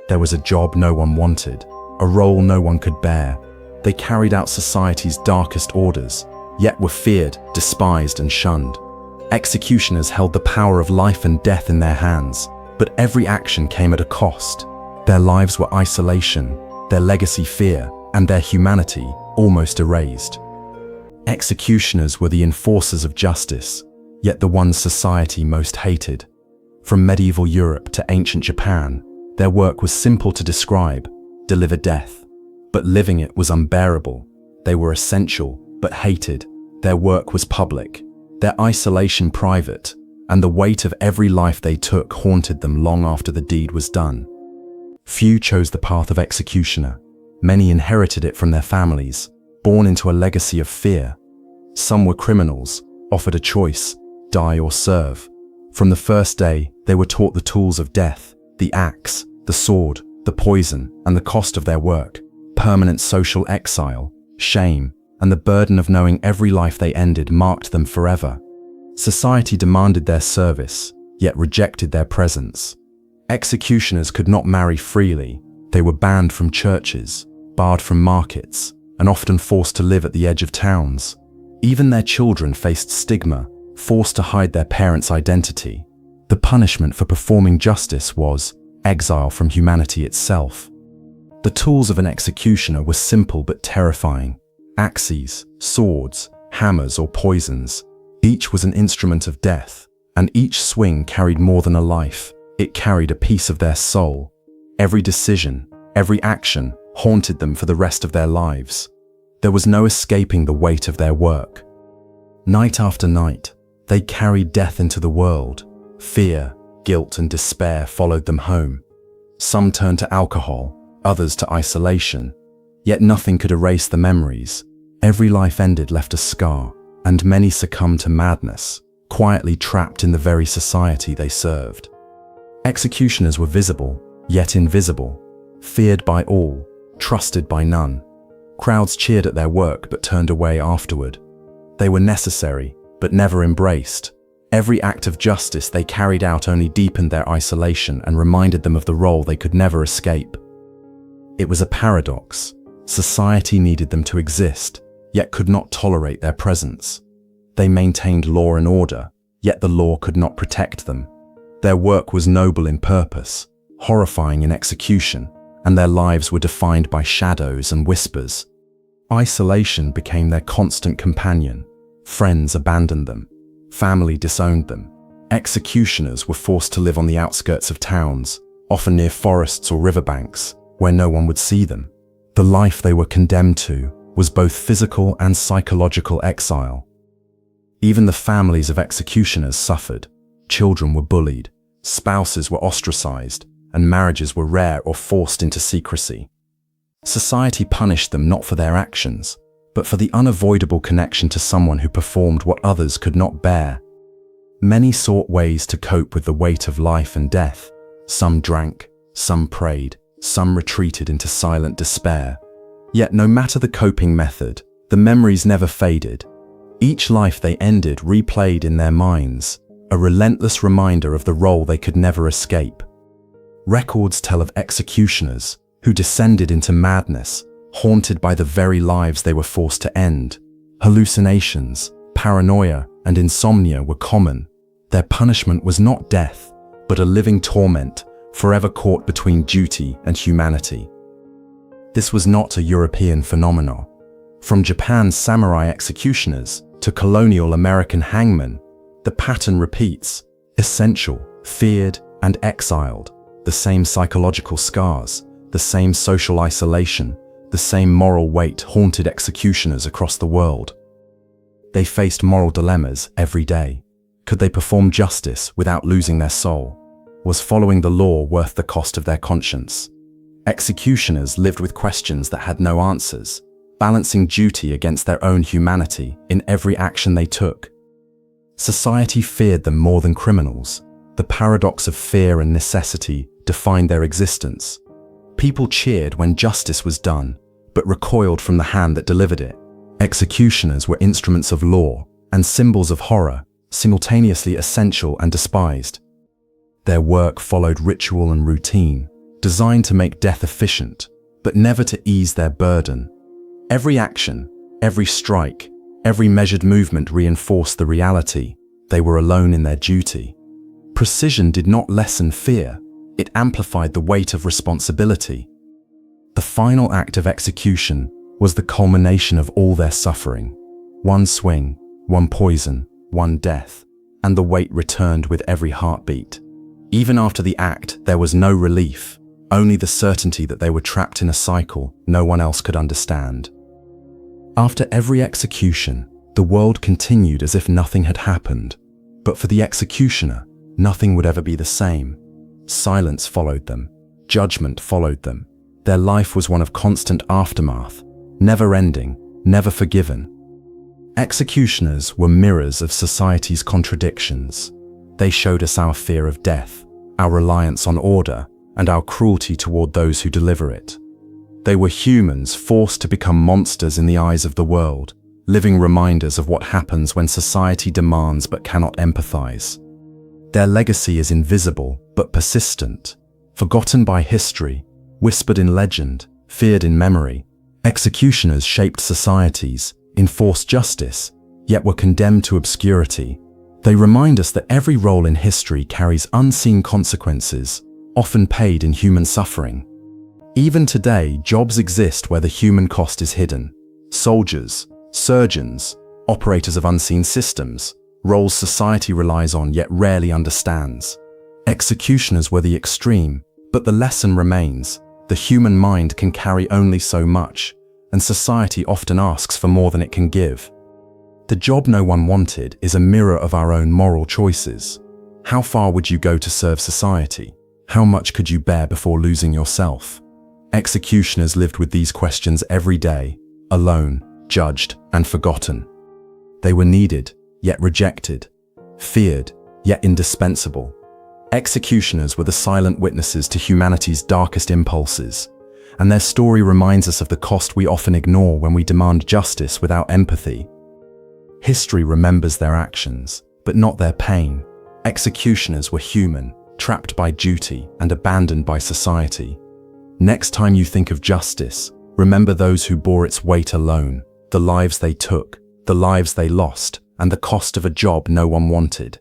There was a job no one wanted, a role no one could bear. They carried out society's darkest orders, yet were feared, despised, and shunned. Executioners held the power of life and death in their hands, but every action came at a cost. Their lives were isolation, their legacy fear, and their humanity almost erased. Executioners were the enforcers of justice, yet the ones society most hated. From medieval Europe to ancient Japan, their work was simple to describe: deliver death. But living it was unbearable. They were essential, but hated. Their work was public, their isolation private, and the weight of every life they took haunted them long after the deed was done. Few chose the path of executioner. Many inherited it from their families, born into a legacy of fear. Some were criminals, offered a choice: die or serve. From the first day, they were taught the tools of death: the axe, the sword, the poison, and the cost of their work, permanent social exile, shame, and the burden of knowing every life they ended marked them forever. Society demanded their service, yet rejected their presence. Executioners could not marry freely. They were banned from churches, barred from markets, and often forced to live at the edge of towns. Even their children faced stigma, forced to hide their parents' identity. The punishment for performing justice was exile from humanity itself. The tools of an executioner were simple but terrifying: axes, swords, hammers, or poisons. Each was an instrument of death, and each swing carried more than a life. It carried a piece of their soul. Every decision, every action haunted them for the rest of their lives. There was no escaping the weight of their work. Night after night, they carried death into the world. Fear, guilt, and despair followed them home. Some turned to alcohol, others to isolation. Yet nothing could erase the memories. Every life ended left a scar, and many succumbed to madness, quietly trapped in the very society they served. Executioners were visible, yet invisible, feared by all, trusted by none. Crowds cheered at their work but turned away afterward. They were necessary, but never embraced. Every act of justice they carried out only deepened their isolation and reminded them of the role they could never escape. It was a paradox. Society needed them to exist, yet could not tolerate their presence. They maintained law and order, yet the law could not protect them. Their work was noble in purpose, horrifying in execution, and their lives were defined by shadows and whispers. Isolation became their constant companion. Friends abandoned them. Family disowned them. Executioners were forced to live on the outskirts of towns, often near forests or riverbanks, where no one would see them. The life they were condemned to was both physical and psychological exile. Even the families of executioners suffered. Children were bullied, spouses were ostracized, and marriages were rare or forced into secrecy. Society punished them not for their actions, but for the unavoidable connection to someone who performed what others could not bear. Many sought ways to cope with the weight of life and death. Some drank, some prayed, some retreated into silent despair. Yet no matter the coping method, the memories never faded. Each life they ended replayed in their minds, a relentless reminder of the role they could never escape. Records tell of executioners who descended into madness, haunted by the very lives they were forced to end. Hallucinations, paranoia, and insomnia were common. Their punishment was not death, but a living torment, forever caught between duty and humanity. This was not a European phenomenon. From Japan's samurai executioners to colonial American hangmen, the pattern repeats: essential, feared, and exiled. The same psychological scars, the same social isolation, the same moral weight haunted executioners across the world. They faced moral dilemmas every day. Could they perform justice without losing their soul? Was following the law worth the cost of their conscience? Executioners lived with questions that had no answers, balancing duty against their own humanity in every action they took. Society feared them more than criminals. The paradox of fear and necessity defined their existence. People cheered when justice was done, but recoiled from the hand that delivered it. Executioners were instruments of law and symbols of horror, simultaneously essential and despised. Their work followed ritual and routine, designed to make death efficient, but never to ease their burden. Every action, every strike, every measured movement reinforced the reality they were alone in their duty. Precision did not lessen fear, it amplified the weight of responsibility. The final act of execution was the culmination of all their suffering. One swing, one poison, one death, and the weight returned with every heartbeat. Even after the act, there was no relief, only the certainty that they were trapped in a cycle no one else could understand. After every execution, the world continued as if nothing had happened. But for the executioner, nothing would ever be the same. Silence followed them. Judgment followed them. Their life was one of constant aftermath, never ending, never forgiven. Executioners were mirrors of society's contradictions. They showed us our fear of death, our reliance on order, and our cruelty toward those who deliver it. They were humans forced to become monsters in the eyes of the world, living reminders of what happens when society demands but cannot empathize. Their legacy is invisible but persistent, forgotten by history, whispered in legend, feared in memory. Executioners shaped societies, enforced justice, yet were condemned to obscurity. They remind us that every role in history carries unseen consequences, often paid in human suffering. Even today, jobs exist where the human cost is hidden. Soldiers, surgeons, operators of unseen systems, roles society relies on yet rarely understands. Executioners were the extreme, but the lesson remains. The human mind can carry only so much, and society often asks for more than it can give. The job no one wanted is a mirror of our own moral choices. How far would you go to serve society? How much could you bear before losing yourself? Executioners lived with these questions every day, alone, judged, and forgotten. They were needed, yet rejected, feared, yet indispensable. Executioners were the silent witnesses to humanity's darkest impulses, and their story reminds us of the cost we often ignore when we demand justice without empathy. History remembers their actions, but not their pain. Executioners were human, trapped by duty and abandoned by society. Next time you think of justice, remember those who bore its weight alone, the lives they took, the lives they lost, and the cost of a job no one wanted.